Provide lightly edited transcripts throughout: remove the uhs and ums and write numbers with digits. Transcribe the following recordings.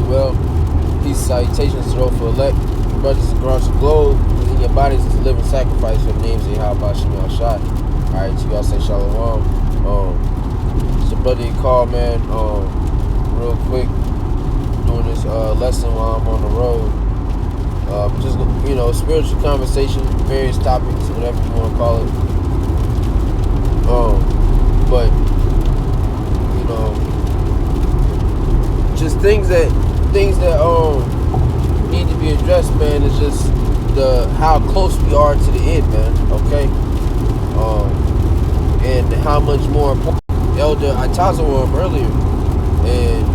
well. Peace and salutations to those for elect brothers across the globe. In your bodies is a living sacrifice for the names of Yahweh Shem Shot. Alright, so y'all say shalom. It's a brother you call, man. Real quick, doing this lesson while I'm on the road. Just, spiritual conversation, various topics, whatever you want to call it. But just things that need to be addressed, man, is just how close we are to the end, man. Okay, and how much more important. Elder Itaza was earlier, and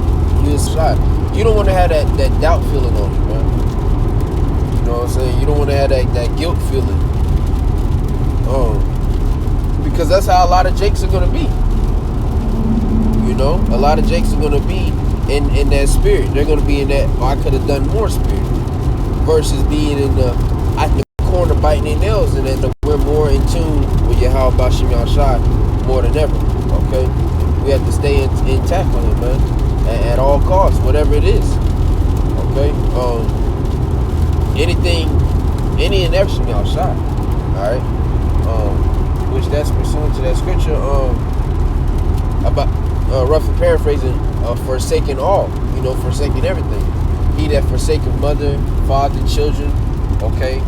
he was shot. You don't want to have that doubt feeling on you, man. You know what I'm saying? You don't want to have that guilt feeling, because that's how a lot of Jakes are gonna be. A lot of Jakes are gonna be in that spirit. They're gonna be in that, I could have done more spirit, versus being in the corner biting their nails, and then we're more in tune with Yahweh Bashim Yahshai more than ever. Okay, we have to stay intact with him, man, at all costs, whatever it is. Okay, any and everything Yahshai. All right, which that's pursuant to that scripture about roughly paraphrasing, forsaking all, forsaking everything. He that forsaken mother, father, children, okay,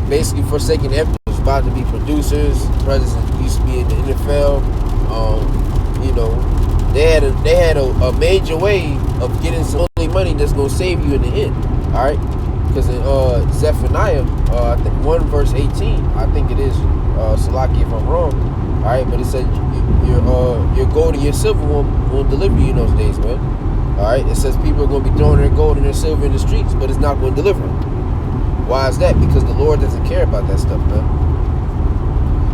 basically forsaking everything. Was about to be producers, brothers used to be in the NFL. They had a major way of getting some money that's gonna save you in the end. All right, because in Zephaniah, I think 1 verse 18, I think it is. Salaki if I'm wrong. All right, but it said your gold and your silver won't deliver you in those days, man. All right, it says people are going to be throwing their gold and their silver in the streets, but it's not going to deliver them. Why is that? Because the Lord doesn't care about that stuff, man.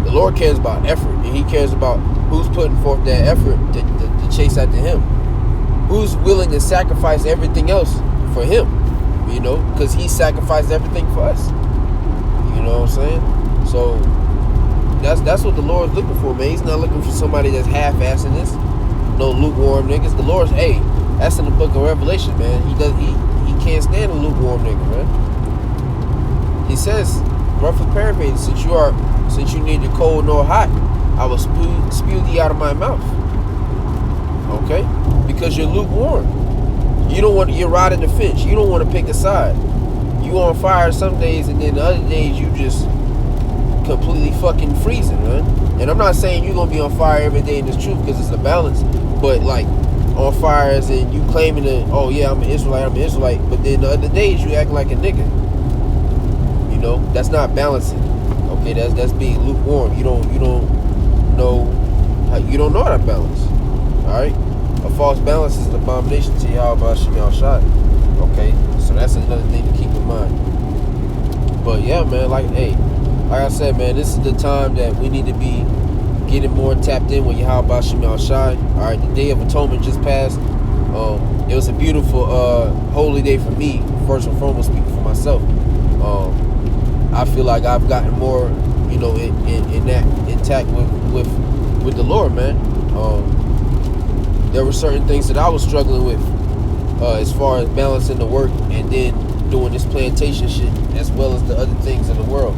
The Lord cares about effort, and he cares about who's putting forth that effort to chase after him. Who's willing to sacrifice everything else for him, because he sacrificed everything for us. You know what I'm saying? So that's what the Lord's looking for, man. He's not looking for somebody that's half-assing this. No lukewarm niggas. The Lord's, that's in the book of Revelation, man. He can't stand a lukewarm nigga, man. He says, roughly paraphrasing, since you neither cold nor hot, I will spew thee out of my mouth. Okay? Because you're lukewarm. You're riding the fence. You don't want to pick a side. You on fire some days, and then the other days you just completely fucking freezing, man. And I'm not saying you're gonna be on fire every day in this truth, because it's a balance, but like on fire as in you claiming that, oh yeah, I'm an Israelite, but then the other days you act like a nigga. That's not balancing. Okay, that's being lukewarm. You don't know how to balance. Alright? A false balance is an abomination to Yahweh Shem Shot. Okay, so that's another thing to keep in mind. But yeah, man, like I said, man, this is the time that we need to be getting more tapped in with Yahweh Shem Shai. All right, the Day of Atonement just passed. It was a beautiful, holy day for me, first and foremost, speaking for myself. I feel like I've gotten more, in that intact with the Lord, man. There were certain things that I was struggling with, as far as balancing the work and then doing this plantation shit, as well as the other things in the world.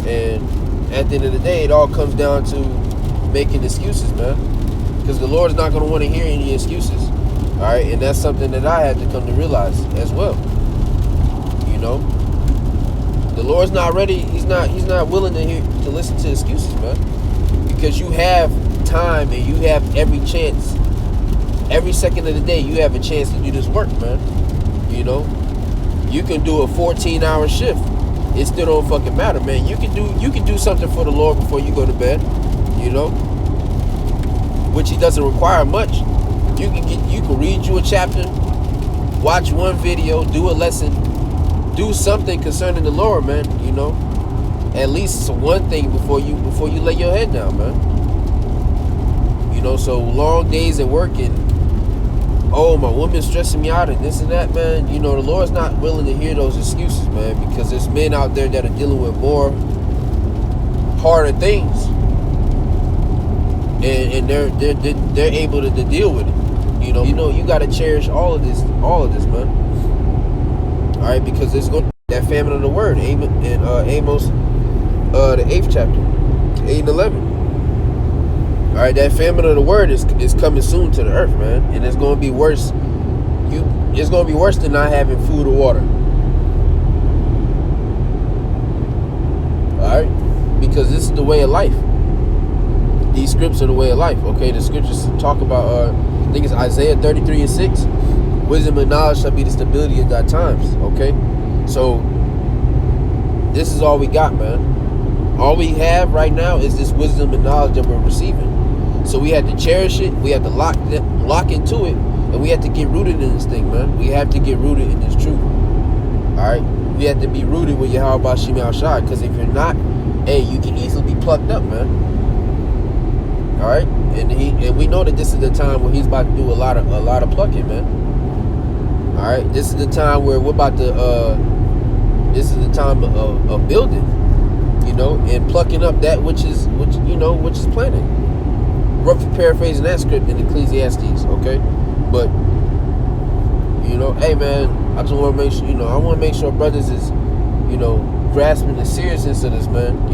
And at the end of the day, it all comes down to making excuses, man, because the Lord is not going to want to hear any excuses. All right, and that's something that I had to come to realize as well. The Lord's not ready. He's not willing to listen to excuses, man, because you have time and you have every chance, every second of the day. You have a chance to do this work, man. You can do a 14-hour shift. It still don't fucking matter, man. You can do something for the Lord before you go to bed, which he doesn't require much. You can read you a chapter, watch one video, do a lesson, do something concerning the Lord, man. At least one thing before you lay your head down, man. So long days at work and my woman's stressing me out and this and that, man. The Lord's not willing to hear those excuses, man, because there's men out there that are dealing with more harder things, and they're able to deal with it. You gotta cherish all of this, man. All right, because it's going that famine of the word, in Amos, the 8th chapter, 8 and 11. All right, that famine of the word is coming soon to the earth, man, and it's going to be worse. It's going to be worse than not having food or water. All right, because this is the way of life. These scripts are the way of life. Okay, the scriptures talk about, I think it's Isaiah 33 and 6. Wisdom and knowledge shall be the stability of thy times. Okay, so this is all we got, man. All we have right now is this wisdom and knowledge that we're receiving. So we have to cherish it. We have to lock into it, and we have to get rooted in this thing, man. We have to get rooted in this truth. All right, we have to be rooted with Yahweh Bashim Al-Shai, because if you're not, hey, you can easily be plucked up, man. All right, and we know that this is the time where he's about to do a lot of plucking, man. All right, this is the time where we're about to. This is the time of building, and plucking up that which is planted. Roughly paraphrasing that script in Ecclesiastes, okay? But hey, man, I just want to make sure, I want to make sure brothers is, grasping the seriousness of this, man.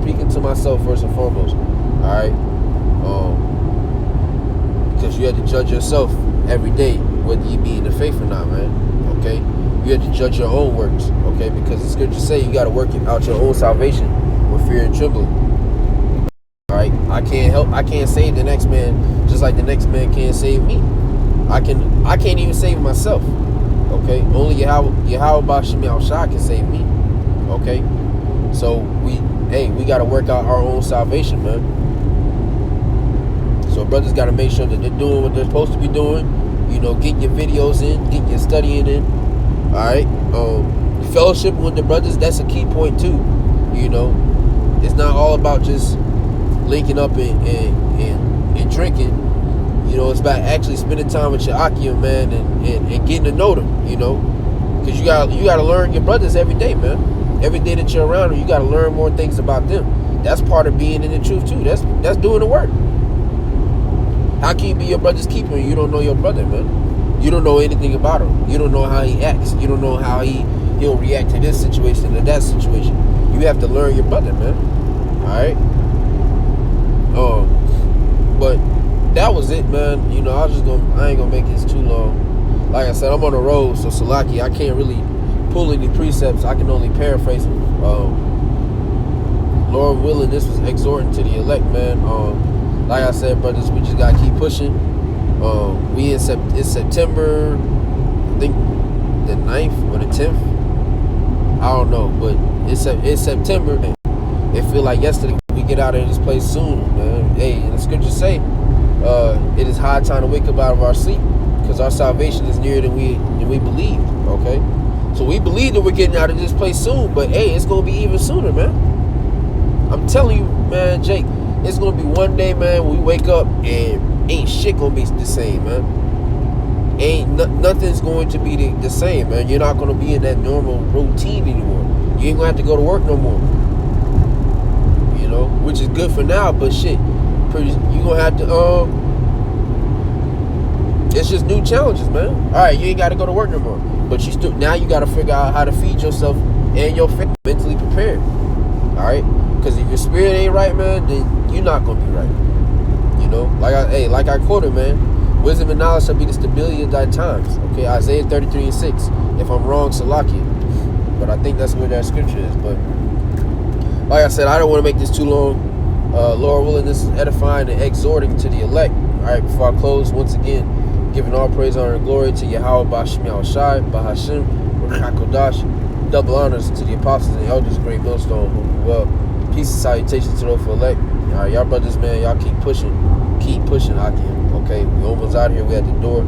Speaking to myself first and foremost. All right, because you have to judge yourself every day, whether you be in the faith or not, man. Okay, you have to judge your own works, okay? Because the scriptures say you got to work out your own salvation with fear and trembling. All right, I can't save the next man, just like the next man can't save me. I can't even save myself. Okay, only Yahweh Bashim Al-Shai can save me. Okay, so we got to work out our own salvation, man. So brothers got to make sure that they're doing what they're supposed to be doing. Get your videos in, get your studying in. All right, fellowship with the brothers, that's a key point too. It's not all about just linking up and drinking. It's about actually spending time with your Akim, man, and getting to know them. Because you got to learn your brothers every day, man. Every day that you're around them, you got to learn more things about them. That's part of being in the truth too. That's doing the work. How can you be your brother's keeper and you don't know your brother, man? You don't know anything about him. You don't know how he acts. You don't know how he'll react to this situation or that situation. You have to learn your brother, man. All right. But that was it, man. I ain't gonna make this too long. Like I said, I'm on the road, so Salaki, I can't really pull any precepts. I can only paraphrase them. Lord willing, this was exhorting to the elect, man. Like I said, brothers, we just gotta keep pushing. It's September, I think the 9th or the 10th. I don't know, but it's September. It feel like yesterday. We get out of this place soon, man. Hey, and the scriptures say, it is high time to wake up out of our sleep, because our salvation is nearer than we believed. Okay, so we believe that we're getting out of this place soon, but hey, it's gonna be even sooner, man. I'm telling you, man, Jake. It's gonna be one day, man, when we wake up and ain't shit gonna be the same, man. Nothing's going to be the same, man. You're not gonna be in that normal routine anymore. You ain't gonna have to go to work no more. Which is good for now, but shit, you gonna have to. It's just new challenges, man. All right, you ain't got to go to work no more, but now you got to figure out how to feed yourself and your family, mentally prepared. All right. Because if your spirit ain't right, man, then you're not gonna be right. Like I quoted, man, wisdom and knowledge shall be the stability of thy times. Okay, Isaiah 33 and 6. If I'm wrong, Salakia. But I think that's where that scripture is. But like I said, I don't want to make this too long. Lord willing, this is edifying and exhorting to the elect. All right, before I close, once again, giving all praise, honor, and glory to Yahweh Bashim Al-Shai, Bahashim, Rakakodash. Double honors to the apostles and elders, great millstone, well. Peace and salutations to those for elect. All right, y'all brothers, man, y'all keep pushing, Akim. Okay, we almost out here. We at the door.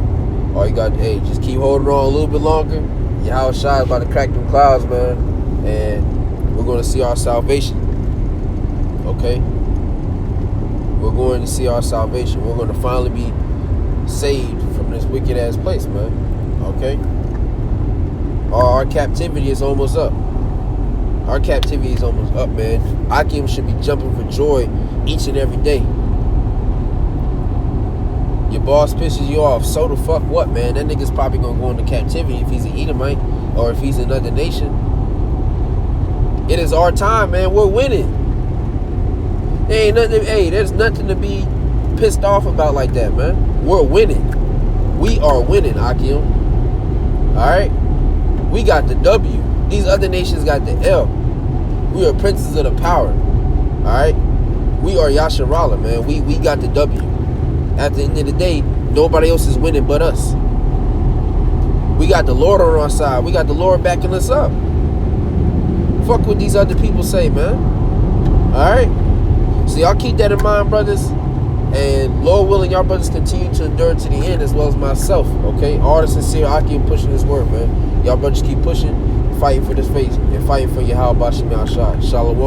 All you got, just keep holding on a little bit longer. Yahweh Shai is about to crack them clouds, man, and we're going to see our salvation. Okay, we're going to see our salvation. We're going to finally be saved from this wicked ass place, man. Okay, our captivity is almost up. Our captivity is almost up, man. Akim should be jumping for joy each and every day. Your boss pisses you off. So the fuck what, man? That nigga's probably gonna go into captivity if he's an Edomite or if he's another nation. It is our time, man. We're winning. There's nothing to be pissed off about like that, man. We're winning. We are winning, Akim. Alright? We got the W. These other nations got the L. We are princes of the power. Alright? We are Yasharallah, man. We got the W. At the end of the day, nobody else is winning but us. We got the Lord on our side. We got the Lord backing us up. Fuck what these other people say, man. Alright? So y'all keep that in mind, brothers. And Lord willing, y'all brothers continue to endure to the end, as well as myself. Okay? All the sincere Akim pushing this word, man. Y'all brothers keep pushing, fighting for this faith, and fighting for Yahweh Bashim Yahshua. Shalom.